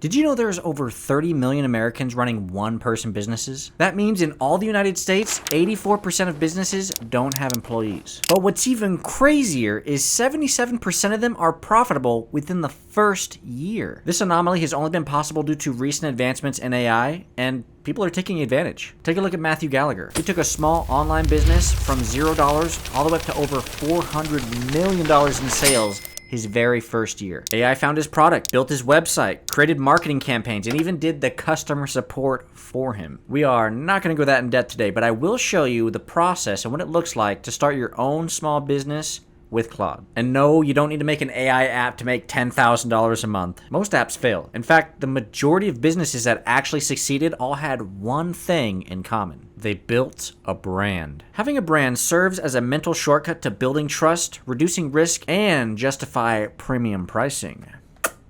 Did you know there's over 30 million Americans running one-person businesses? That means in all the United States, 84% of businesses don't have employees. But what's even crazier is 77% of them are profitable within the first year. This anomaly has only been possible due to recent advancements in AI, and people are taking advantage. Take a look at Matthew Gallagher. He took a small online business from $0 all the way up to over $400 million in sales his very first year. AI found his product, built his website, created marketing campaigns, and even did the customer support for him. We are not going to go that in depth today, but I will show you the process and what it looks like to start your own small business with Claude. And no, you don't need to make an AI app to make $10,000 a month. Most apps fail. In fact, the majority of businesses that actually succeeded all had one thing in common. They built a brand. Having a brand serves as a mental shortcut to building trust, reducing risk, and justify premium pricing.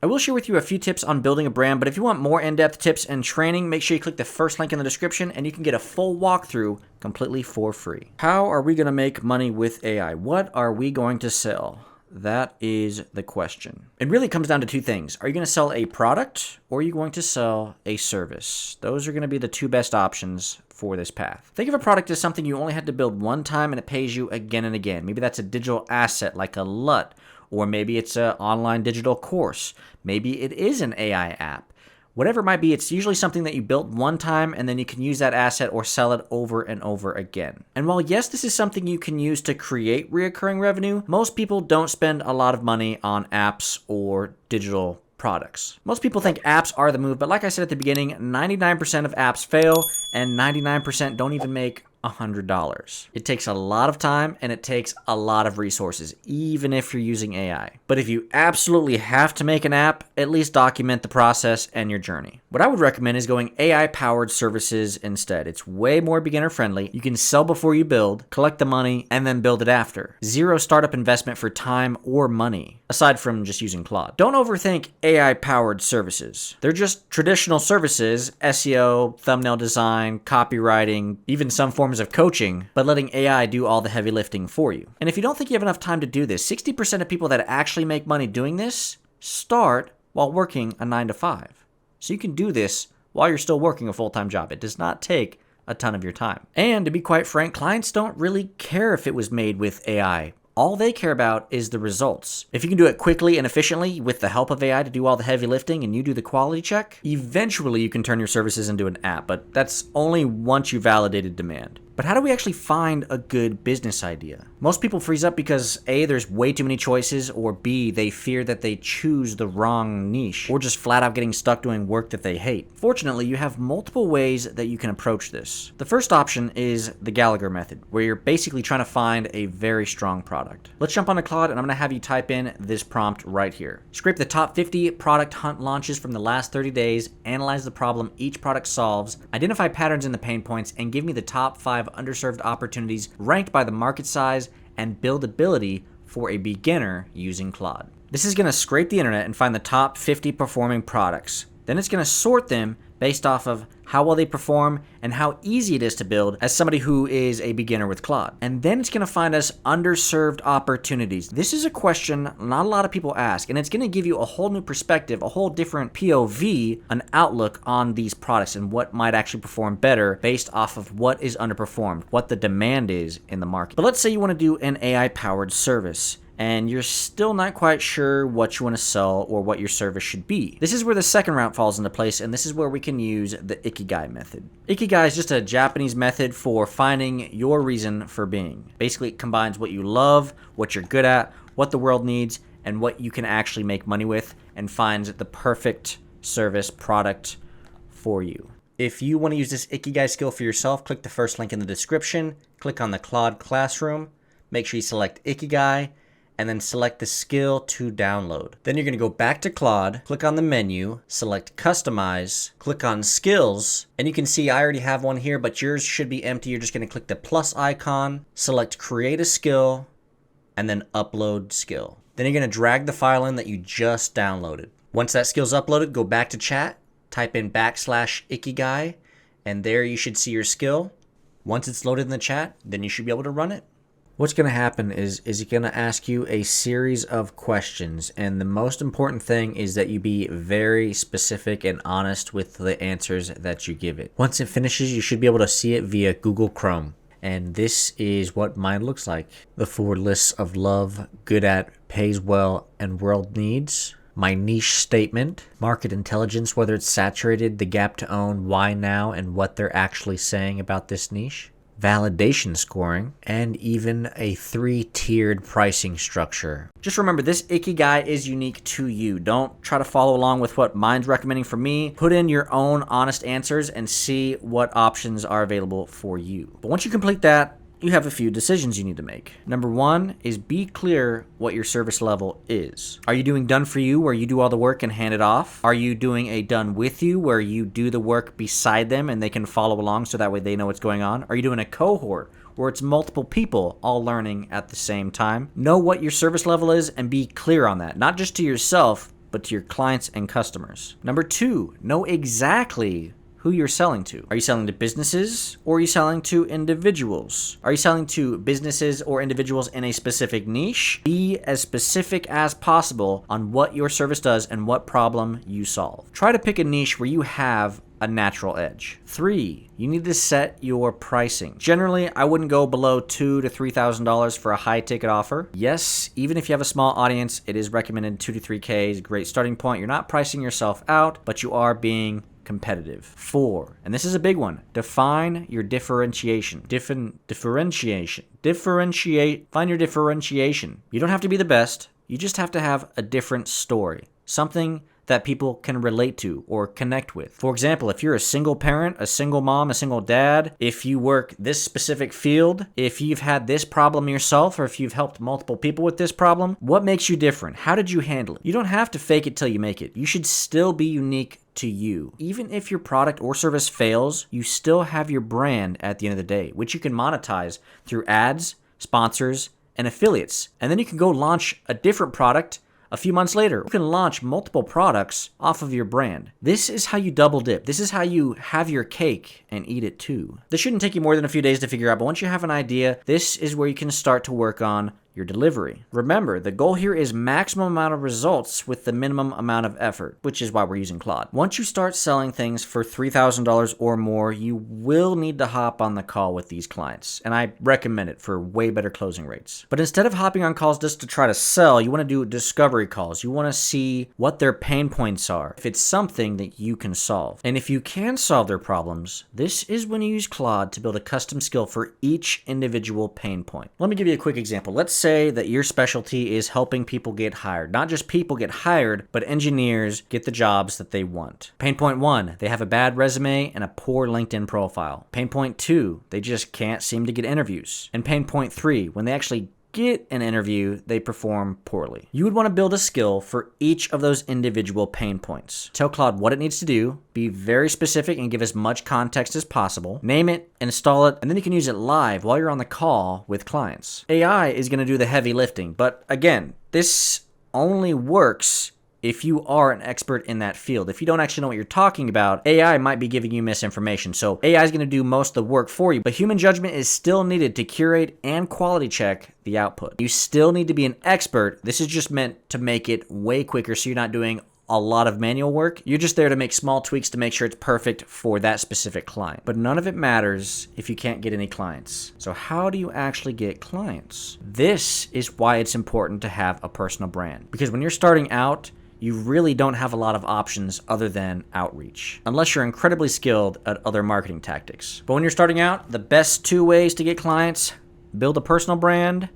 I will share with you a few tips on building a brand, but if you want more in-depth tips and training, make sure you click the first link in the description and you can get a full walkthrough completely for free. How are we going to make money with AI? What are we going to sell? That is the question. It really comes down to two things. Are you going to sell a product or are you going to sell a service? Those are going to be the two best options for this path. Think of a product as something you only had to build one time and it pays you again and again. Maybe that's a digital asset like a LUT. Or maybe it's an online digital course. Maybe it is an AI app. Whatever it might be, it's usually something that you built one time and then you can use that asset or sell it over and over again. And while yes, this is something you can use to create recurring revenue, most people don't spend a lot of money on apps or digital products. Most people think apps are the move, but like I said at the beginning, 99% of apps fail and 99% don't even make $100. It takes a lot of time and it takes a lot of resources, even if you're using AI. But if you absolutely have to make an app, at least document the process and your journey. What I would recommend is going AI-powered services instead. It's way more beginner-friendly. You can sell before you build, collect the money, and then build it after. Zero startup investment for time or money, aside from just using Claude. Don't overthink AI-powered services. They're just traditional services, SEO, thumbnail design, copywriting, even some forms of coaching, but letting AI do all the heavy lifting for you. And if you don't think you have enough time to do this, 60% of people that actually make money doing this start while working a 9 to 5. So you can do this while you're still working a full-time job. It does not take a ton of your time. And to be quite frank, clients don't really care if it was made with AI. All they care about is the results. If you can do it quickly and efficiently with the help of AI to do all the heavy lifting and you do the quality check, eventually you can turn your services into an app, but that's only once you validated demand. But how do we actually find a good business idea? Most people freeze up because A, there's way too many choices, or B, they fear that they choose the wrong niche, or just flat out getting stuck doing work that they hate. Fortunately, you have multiple ways that you can approach this. The first option is the Gallagher method, where you're basically trying to find a very strong product. Let's jump onto Claude and I'm gonna have you type in this prompt right here. Scrape the top 50 product hunt launches from the last 30 days, analyze the problem each product solves, identify patterns in the pain points, and give me the top 5 underserved opportunities ranked by the market size and buildability for a beginner using Claude. This is going to scrape the internet and find the top 50 performing products. Then it's going to sort them based off of how well they perform and how easy it is to build as somebody who is a beginner with Claude. And then it's going to find us underserved opportunities. This is a question not a lot of people ask, and it's going to give you a whole new perspective, a whole different POV, an outlook on these products and what might actually perform better based off of what is underperformed, what the demand is in the market. But let's say you want to do an AI-powered service and you're still not quite sure what you want to sell or what your service should be. This is where the second route falls into place, and this is where we can use the Ikigai method. Ikigai is just a Japanese method for finding your reason for being. Basically, it combines what you love, what you're good at, what the world needs, and what you can actually make money with, and finds the perfect service product for you. If you want to use this Ikigai skill for yourself, click the first link in the description, click on the Claude Classroom, make sure you select Ikigai, and then select the skill to download. Then you're going to go back to Claude, click on the menu, select Customize, click on Skills, and you can see I already have one here, but yours should be empty. You're just going to click the plus icon, select Create a Skill, and then Upload Skill. Then you're going to drag the file in that you just downloaded. Once that skill's uploaded, go back to chat, type in /Ikigai, and there you should see your skill. Once it's loaded in the chat, then you should be able to run it. What's going to happen is it's going to ask you a series of questions, and the most important thing is that you be very specific and honest with the answers that you give it. Once it finishes, you should be able to see it via Google Chrome. And this is what mine looks like. The 4 lists of love, good at, pays well, and world needs. My niche statement, market intelligence, whether it's saturated, the gap to own, why now, and what they're actually saying about this niche. Validation scoring, and even a 3-tiered pricing structure. Just remember, this Ikigai is unique to you. Don't try to follow along with what mine's recommending for me. Put in your own honest answers and see what options are available for you. But once you complete that, you have a few decisions you need to make. Number 1 is be clear what your service level is. Are you doing done for you, where you do all the work and hand it off? Are you doing a done with you, where you do the work beside them and they can follow along so that way they know what's going on? Are you doing a cohort, where it's multiple people all learning at the same time? Know what your service level is and be clear on that, not just to yourself, but to your clients and customers. Number 2, know exactly who you're selling to. Are you selling to businesses, or are you selling to individuals? Are you selling to businesses or individuals in a specific niche? Be as specific as possible on what your service does and what problem you solve. Try to pick a niche where you have a natural edge. 3, you need to set your pricing. Generally, I wouldn't go below $2,000 to $3,000 for a high ticket offer. Yes, even if you have a small audience, it is recommended $2,000 to $3,000 is a great starting point. You're not pricing yourself out, but you are being competitive. 4, and this is a big one, define your differentiation. Find your differentiation. You don't have to be the best. You just have to have a different story. Something that people can relate to or connect with. For example, if you're a single parent, a single mom, a single dad, if you work this specific field, if you've had this problem yourself, or if you've helped multiple people with this problem, what makes you different? How did you handle it? You don't have to fake it till you make it. You should still be unique to you. Even if your product or service fails, you still have your brand at the end of the day, which you can monetize through ads, sponsors, and affiliates. And then you can go launch a different product a few months later. You can launch multiple products off of your brand. This is how you double dip. This is how you have your cake and eat it too. This shouldn't take you more than a few days to figure out, but once you have an idea, this is where you can start to work on your delivery. Remember, the goal here is maximum amount of results with the minimum amount of effort, which is why we're using Claude. Once you start selling things for $3,000 or more, you will need to hop on the call with these clients, and I recommend it for way better closing rates. But instead of hopping on calls just to try to sell, you want to do discovery calls. You want to see what their pain points are, if it's something that you can solve. And if you can solve their problems, this is when you use Claude to build a custom skill for each individual pain point. Let me give you a quick example. Let's say that your specialty is helping people get hired. Not just people get hired, but engineers get the jobs that they want. Pain point 1, they have a bad resume and a poor LinkedIn profile. Pain point 2, they just can't seem to get interviews. And pain point 3, when they actually get an interview, they perform poorly. You would want to build a skill for each of those individual pain points. Tell Claude what it needs to do, be very specific and give as much context as possible, name it, install it, and then you can use it live while you're on the call with clients. AI is going to do the heavy lifting, but again, this only works if you are an expert in that field. If you don't actually know what you're talking about, AI might be giving you misinformation. So AI is going to do most of the work for you, but human judgment is still needed to curate and quality check the output. You still need to be an expert. This is just meant to make it way quicker so you're not doing a lot of manual work. You're just there to make small tweaks to make sure it's perfect for that specific client. But none of it matters if you can't get any clients. So how do you actually get clients? This is why it's important to have a personal brand. Because when you're starting out, you really don't have a lot of options other than outreach, unless you're incredibly skilled at other marketing tactics. But when you're starting out, the best 2 ways to get clients: build a personal brand,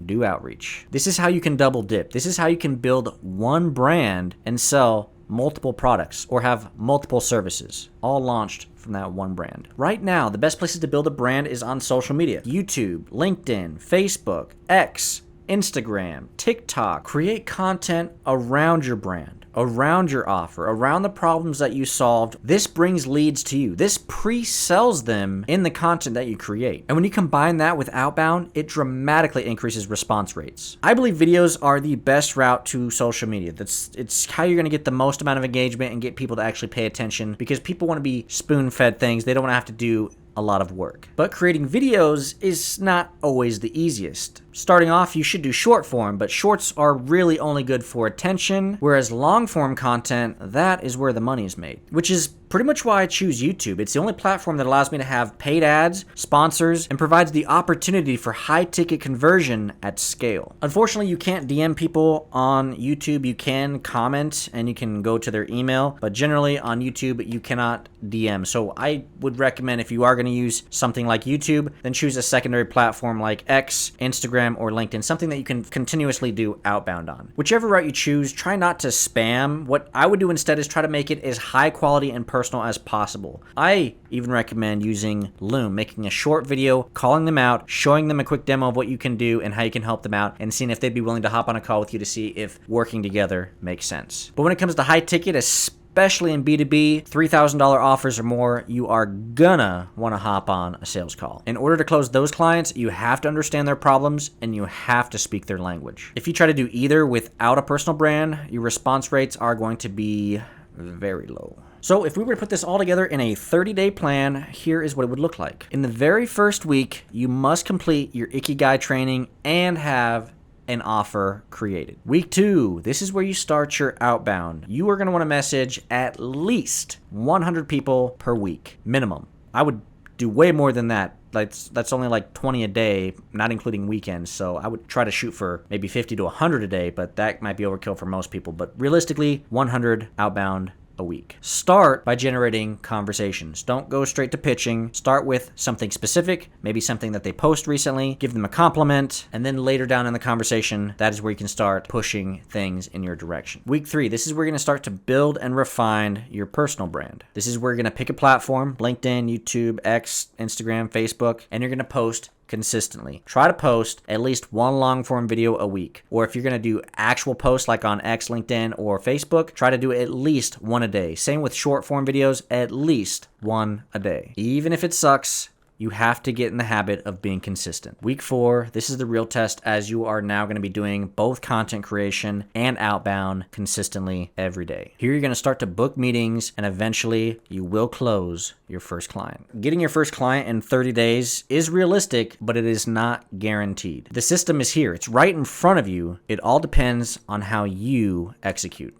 do outreach. This is how you can double dip. This is how you can build one brand and sell multiple products or have multiple services, all launched from that one brand. Right now, the best places to build a brand is on social media: YouTube, LinkedIn, Facebook, X, Instagram, TikTok. Create content around your brand, around your offer, around the problems that you solved. This brings leads to you. This pre-sells them in the content that you create. And when you combine that with outbound, it dramatically increases response rates. I believe videos are the best route to social media. It's how you're going to get the most amount of engagement and get people to actually pay attention, because people want to be spoon-fed things. They don't want to have to do a lot of work. But creating videos is not always the easiest. Starting off, you should do short form, but shorts are really only good for attention, whereas long form content, that is where the money is made, which is pretty much why I choose YouTube. It's the only platform that allows me to have paid ads, sponsors, and provides the opportunity for high ticket conversion at scale. Unfortunately, you can't DM people on YouTube. You can comment and you can go to their email, but generally on YouTube, you cannot DM. So I would recommend, if you are going to use something like YouTube, then choose a secondary platform like X, Instagram, or LinkedIn, something that you can continuously do outbound on. Whichever route you choose, try not to spam. What I would do instead is try to make it as high quality and personal as possible. I even recommend using Loom, making a short video, calling them out, showing them a quick demo of what you can do and how you can help them out, and seeing if they'd be willing to hop on a call with you to see if working together makes sense. But when it comes to high ticket, especially in B2B, $3,000 offers or more, you are gonna want to hop on a sales call. In order to close those clients, you have to understand their problems and you have to speak their language. If you try to do either without a personal brand, your response rates are going to be very low. So if we were to put this all together in a 30-day plan, here is what it would look like. In the very first week, you must complete your Ikigai training and have an offer created. Week 2, this is where you start your outbound. You are going to want to message at least 100 people per week, minimum. I would do way more than that. That's only like 20 a day, not including weekends. So I would try to shoot for maybe 50 to 100 a day, but that might be overkill for most people. But realistically, 100 outbound a week. Start by generating conversations. Don't go straight to pitching. Start with something specific, maybe something that they post recently, give them a compliment, and then later down in the conversation, that is where you can start pushing things in your direction. Week 3, this is where you're going to start to build and refine your personal brand. This is where you're going to pick a platform, LinkedIn, YouTube, X, Instagram, Facebook, and you're going to post consistently. Try to post at least one long form video a week. Or if you're going to do actual posts like on X, LinkedIn, or Facebook, try to do at least one a day. Same with short form videos, at least one a day. Even if it sucks, you have to get in the habit of being consistent. Week 4, this is the real test, as you are now going to be doing both content creation and outbound consistently every day. Here you're going to start to book meetings and eventually you will close your first client. Getting your first client in 30 days is realistic, but it is not guaranteed. The system is here. It's right in front of you. It all depends on how you execute.